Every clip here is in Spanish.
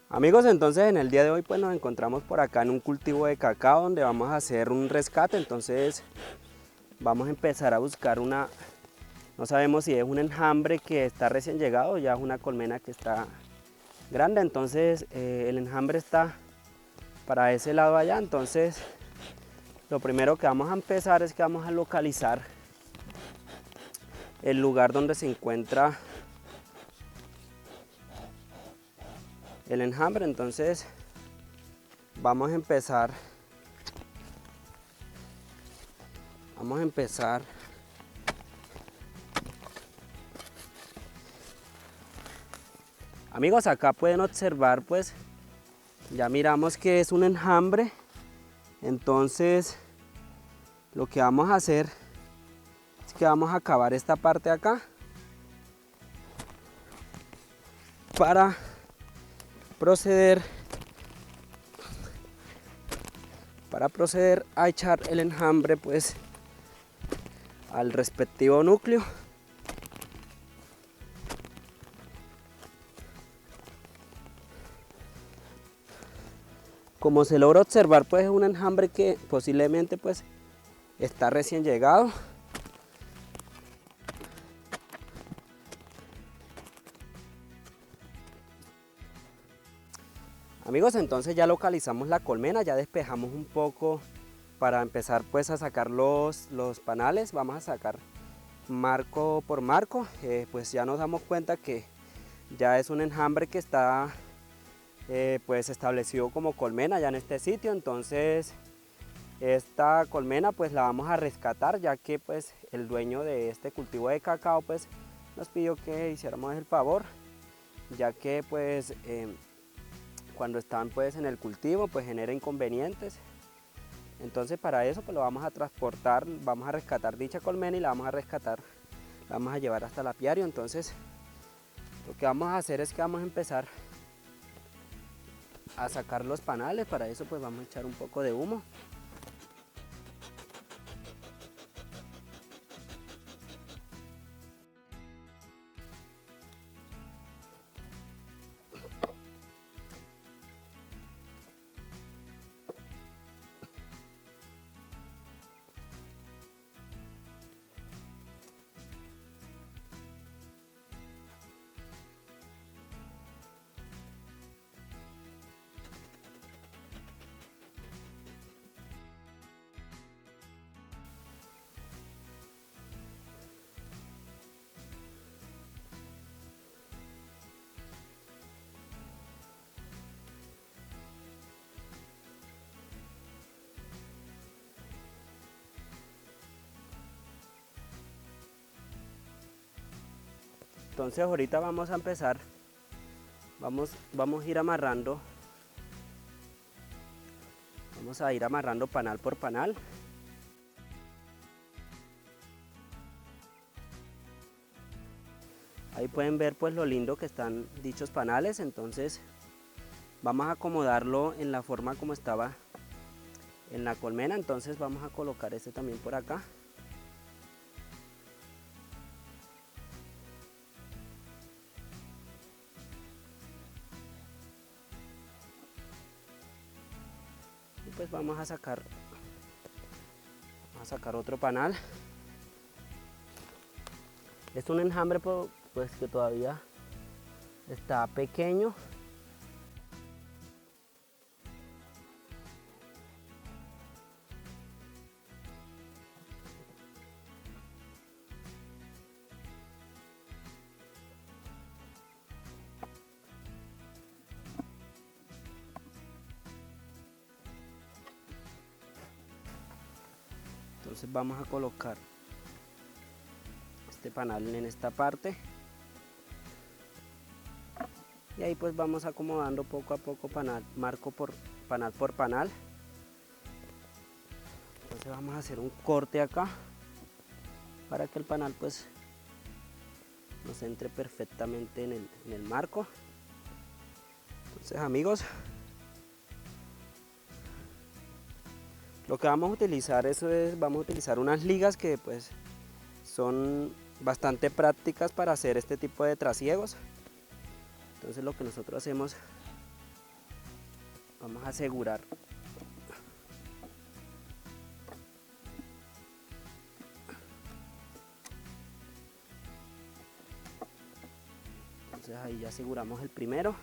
Amigos, entonces en el día de hoy pues nos encontramos por acá en un cultivo de cacao donde vamos a hacer un rescate. Entonces vamos a empezar a buscar no sabemos si es un enjambre que está recién llegado o ya es una colmena que está grande. Entonces el enjambre está para ese lado allá. Entonces lo primero que vamos a empezar es que vamos a localizar el lugar donde se encuentra el enjambre. Entonces vamos a empezar amigos, acá pueden observar, pues ya miramos que es un enjambre. Entonces lo que vamos a hacer es que vamos a cavar esta parte de acá para proceder a echar el enjambre pues al respectivo núcleo. Como se logra observar, pues es un enjambre que posiblemente pues está recién llegado. Amigos, entonces ya localizamos la colmena, ya despejamos un poco para empezar pues a sacar los panales. Vamos a sacar marco por marco. Pues ya nos damos cuenta que ya es un enjambre que está pues establecido como colmena ya en este sitio. Entonces esta colmena pues la vamos a rescatar, ya que pues el dueño de este cultivo de cacao pues nos pidió que hiciéramos el favor, ya que pues cuando están pues en el cultivo pues genera inconvenientes. Entonces para eso pues lo vamos a transportar, vamos a rescatar dicha colmena y la vamos a llevar hasta el apiario. Entonces lo que vamos a hacer es que vamos a empezar a sacar los panales. Para eso pues vamos a echar un poco de humo. Entonces ahorita vamos a empezar, vamos a ir amarrando, panal por panal. Ahí pueden ver pues lo lindo que están dichos panales. Entonces vamos a acomodarlo en la forma como estaba en la colmena. Entonces vamos a colocar este también por acá. Pues vamos a sacar otro panal. Es un enjambre pues que todavía está pequeño. Entonces vamos a colocar este panal en esta parte y ahí pues vamos acomodando poco a poco panal por panal. Entonces vamos a hacer un corte acá para que el panal pues nos entre perfectamente en el marco. Entonces amigos, lo que vamos a utilizar vamos a utilizar unas ligas que pues son bastante prácticas para hacer este tipo de trasiegos. Entonces lo que nosotros hacemos Vamos a asegurar. Entonces ahí ya aseguramos el primero.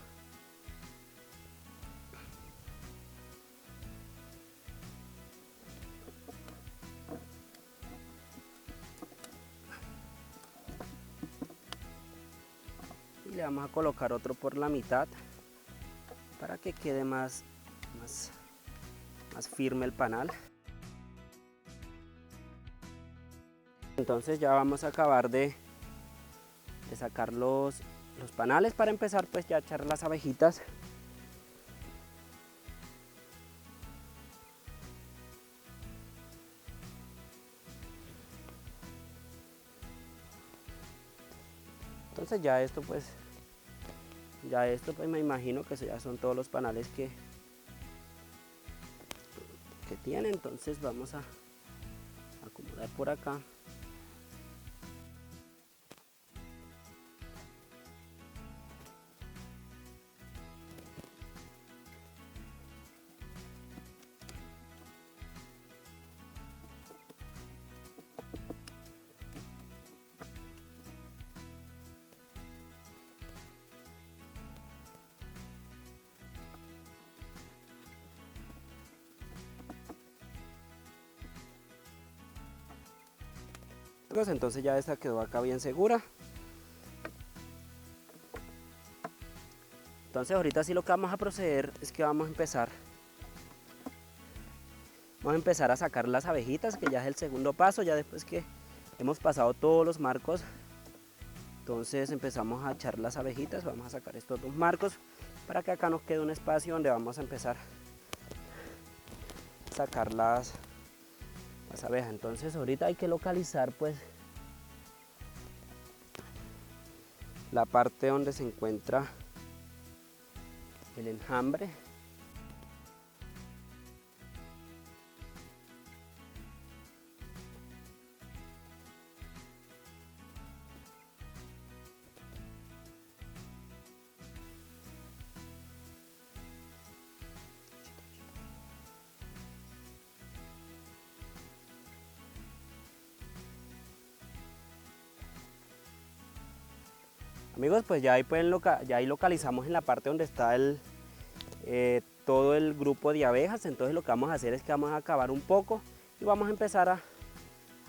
Y le vamos a colocar otro por la mitad para que quede más firme el panal. Entonces ya vamos a acabar de sacar los panales para empezar pues ya a echar las abejitas. Entonces ya esto pues me imagino que ya son todos los panales que tiene. Entonces vamos a acomodar por acá. Entonces ya esta quedó acá bien segura. Entonces ahorita sí lo que vamos a proceder es que vamos a empezar a sacar las abejitas, que ya es el segundo paso, ya después que hemos pasado todos los marcos. Entonces empezamos a echar las abejitas, vamos a sacar estos dos marcos para que acá nos quede un espacio donde vamos a empezar a sacar las abejas. Entonces ahorita hay que localizar pues la parte donde se encuentra el enjambre. Amigos, pues ya ahí localizamos en la parte donde está todo el grupo de abejas. Entonces lo que vamos a hacer es que vamos a cavar un poco y vamos a empezar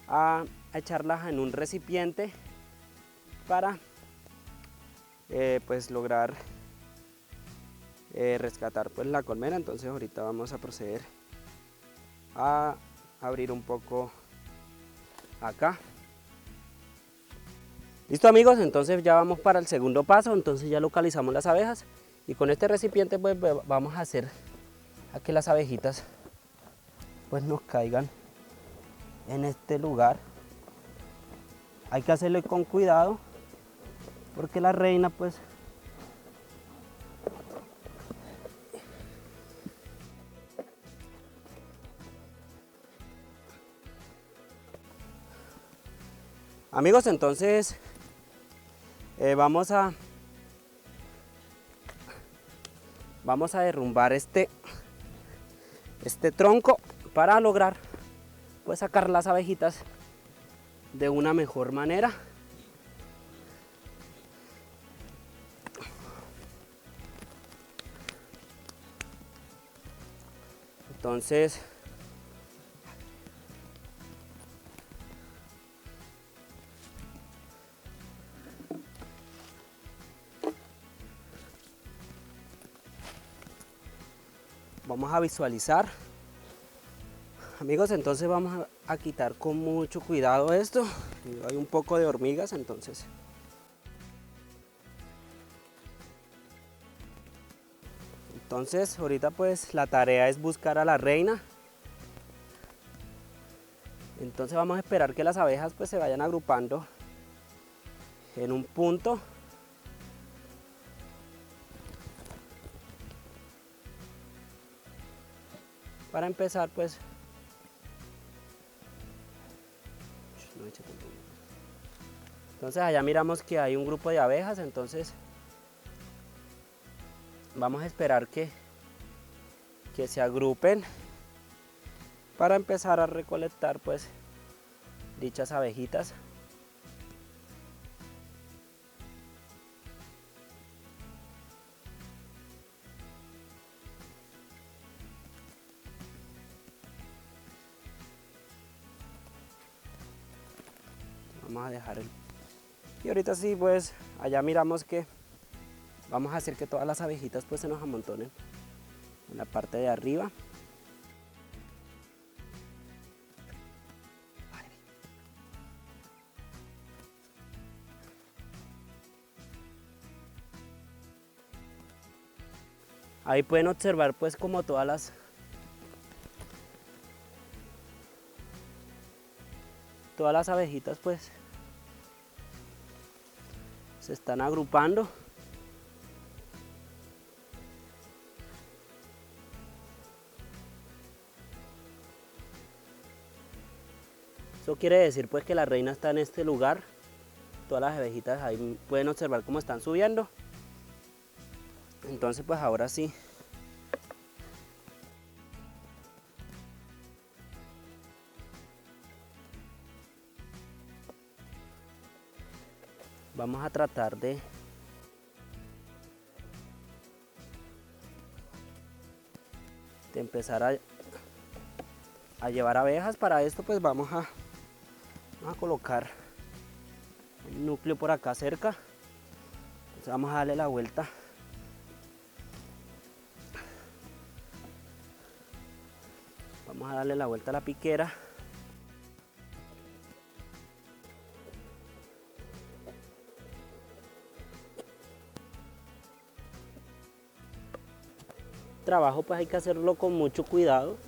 a echarlas en un recipiente para pues lograr rescatar pues la colmena. Entonces ahorita vamos a proceder a abrir un poco acá. Listo amigos, entonces ya vamos para el segundo paso. Entonces ya localizamos las abejas y con este recipiente pues vamos a hacer a que las abejitas pues nos caigan en este lugar. Hay que hacerlo con cuidado porque la reina pues amigos, entonces vamos a derrumbar este tronco para lograr pues sacar las abejitas de una mejor manera. Entonces vamos a visualizar, amigos. Entonces vamos a quitar con mucho cuidado esto. Hay un poco de hormigas, entonces ahorita pues la tarea es buscar a la reina. Entonces vamos a esperar que las abejas pues se vayan agrupando en un punto. Para empezar pues entonces allá miramos que hay un grupo de abejas. Entonces vamos a esperar que que se agrupen para empezar a recolectar pues dichas abejitas. Vamos a dejar el... Y ahorita sí, pues allá miramos que vamos a hacer que todas las abejitas pues se nos amontonen en la parte de arriba. Ahí pueden observar pues como todas las abejitas pues se están agrupando. Eso quiere decir pues que la reina está en este lugar. Todas las abejitas ahí pueden observar cómo están subiendo. Entonces pues ahora sí. Vamos a tratar de empezar a llevar abejas. Para esto pues vamos a colocar el núcleo por acá cerca. Entonces vamos a darle la vuelta. Vamos a darle la vuelta a la piquera. Trabajo pues hay que hacerlo con mucho cuidado,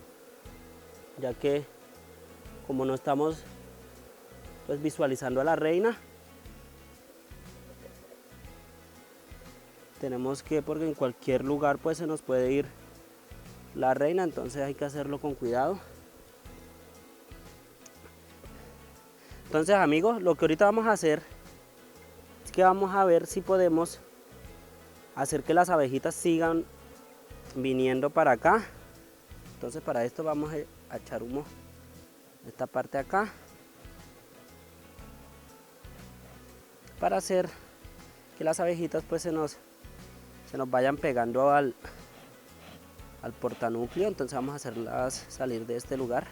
ya que como no estamos pues visualizando a la reina, tenemos que, porque en cualquier lugar pues se nos puede ir la reina, entonces hay que hacerlo con cuidado. Entonces amigos, lo que ahorita vamos a hacer es que vamos a ver si podemos hacer que las abejitas sigan viniendo para acá. Entonces para esto vamos a echar humo de esta parte de acá para hacer que las abejitas pues se nos vayan pegando al portanúcleo. Entonces vamos a hacerlas salir de este lugar.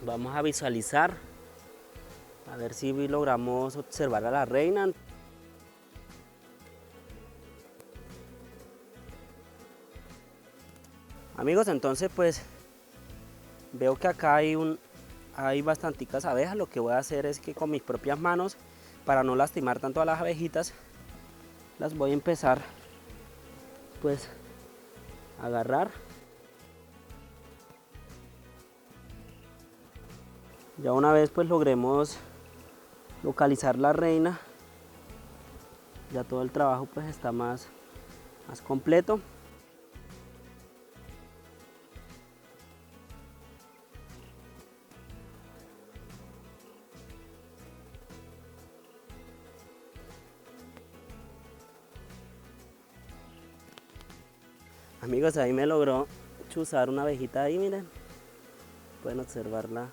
Vamos a visualizar, a ver si logramos observar a la reina. Amigos, entonces pues veo que acá hay bastanticas abejas. Lo que voy a hacer es que con mis propias manos, para no lastimar tanto a las abejitas, las voy a empezar pues a agarrar. Ya una vez pues logremos localizar la reina, ya todo el trabajo pues está más completo. Amigos, ahí me logró chuzar una abejita ahí, miren, pueden observarla.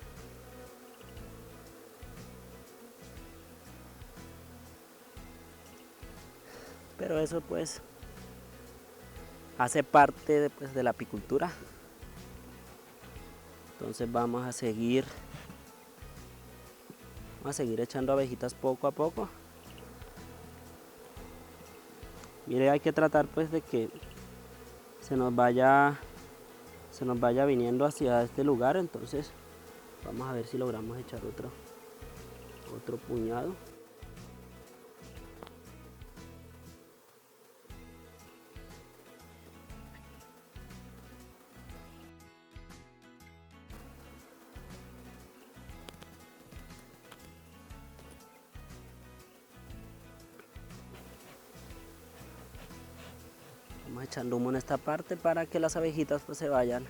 Pero eso pues hace parte de la apicultura. Entonces vamos a seguir echando abejitas poco a poco. Mire, hay que tratar pues de que se nos vaya viniendo hacia este lugar. Entonces vamos a ver si logramos echar otro puñado. Vamos echando humo en esta parte para que las abejitas pues se vayan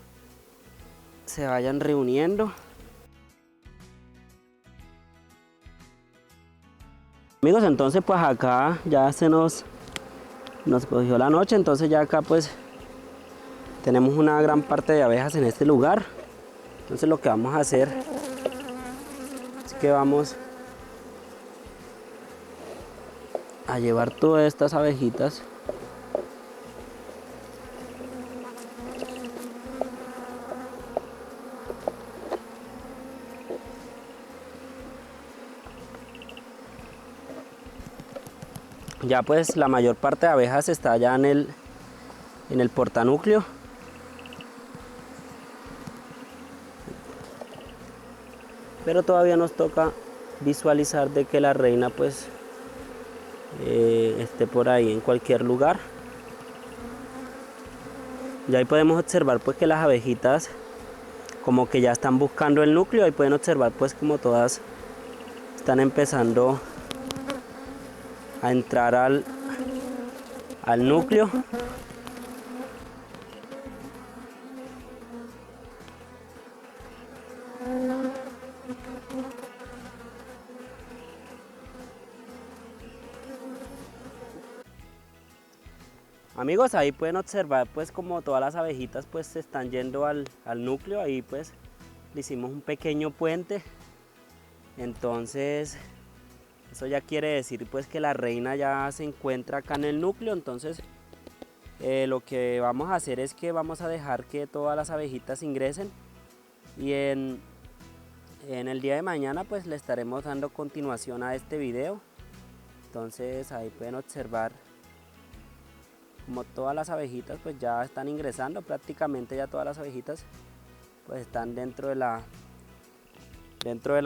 reuniendo. Amigos, entonces pues acá ya nos cogió la noche, entonces ya acá pues tenemos una gran parte de abejas en este lugar. Entonces lo que vamos a hacer es que vamos a llevar todas estas abejitas ya pues la mayor parte de abejas está ya en el portanúcleo. Pero todavía nos toca visualizar de que la reina pues esté por ahí en cualquier lugar. Ya ahí podemos observar pues que las abejitas como que ya están buscando el núcleo. Ahí pueden observar pues como todas están empezando a entrar al núcleo. Amigos, ahí pueden observar pues como todas las abejitas pues se están yendo al núcleo. Ahí pues le hicimos un pequeño puente. Entonces eso ya quiere decir pues que la reina ya se encuentra acá en el núcleo. Entonces lo que vamos a hacer es que vamos a dejar que todas las abejitas ingresen. Y en el día de mañana pues le estaremos dando continuación a este video. Entonces ahí pueden observar como todas las abejitas pues ya están ingresando, prácticamente ya todas las abejitas pues están dentro de la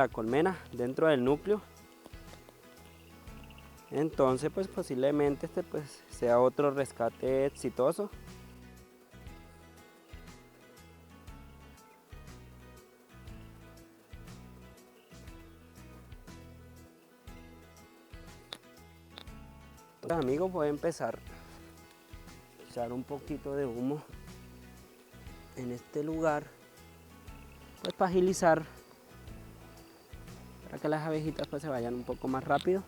colmena, dentro del núcleo. Entonces pues posiblemente este pues sea otro rescate exitoso. Entonces amigos, voy a empezar a echar un poquito de humo en este lugar pues para agilizar, para que las abejitas pues se vayan un poco más rápido.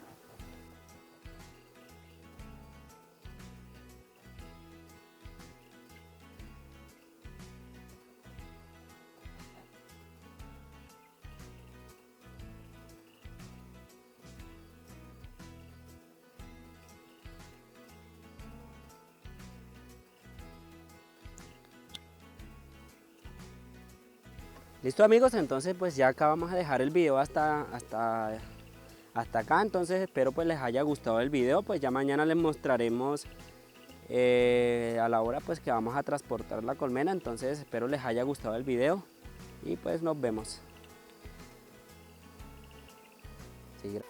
Listo amigos, entonces pues ya acá vamos a dejar el video hasta acá. Entonces espero pues les haya gustado el video. Pues ya mañana les mostraremos a la hora pues que vamos a transportar la colmena. Entonces espero les haya gustado el video y pues nos vemos. Sí,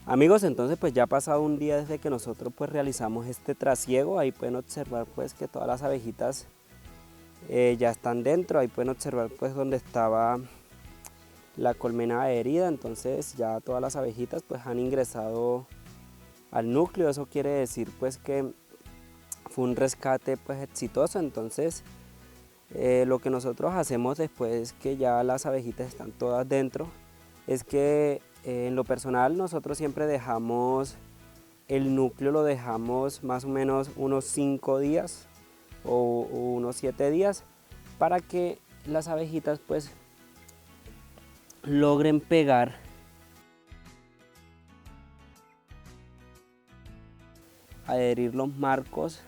amigos, entonces pues ya ha pasado un día desde que nosotros pues realizamos este trasiego. Ahí pueden observar pues que todas las abejitas ya están dentro. Ahí pueden observar pues donde estaba la colmena herida. Entonces ya todas las abejitas pues han ingresado al núcleo. Eso quiere decir pues que fue un rescate pues exitoso. Entonces lo que nosotros hacemos después que ya las abejitas están todas dentro es que En lo personal nosotros siempre dejamos el núcleo, lo dejamos más o menos unos 5 días o unos 7 días para que las abejitas pues logren pegar adherir los marcos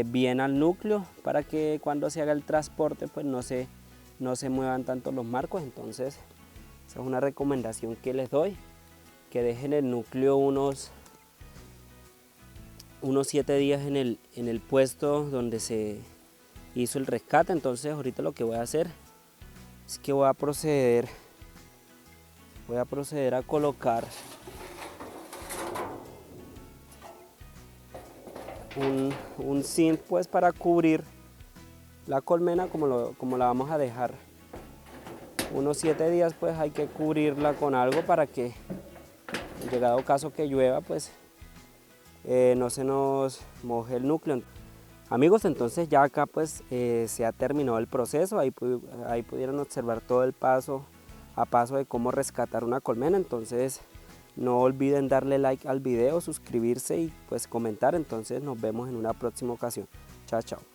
bien al núcleo para que cuando se haga el transporte pues no se muevan tanto los marcos. Entonces esa es una recomendación que les doy, que dejen el núcleo unos 7 días en el puesto donde se hizo el rescate. Entonces ahorita lo que voy a hacer es que voy a proceder a colocar un zinc pues para cubrir la colmena. Como la vamos a dejar unos 7 días, pues hay que cubrirla con algo para que en llegado caso que llueva pues no se nos moje el núcleo. Amigos, entonces ya acá pues se ha terminado el proceso. Ahí pudieron observar todo el paso a paso de cómo rescatar una colmena. Entonces no olviden darle like al video, suscribirse y pues comentar. Entonces nos vemos en una próxima ocasión. Chao, chao.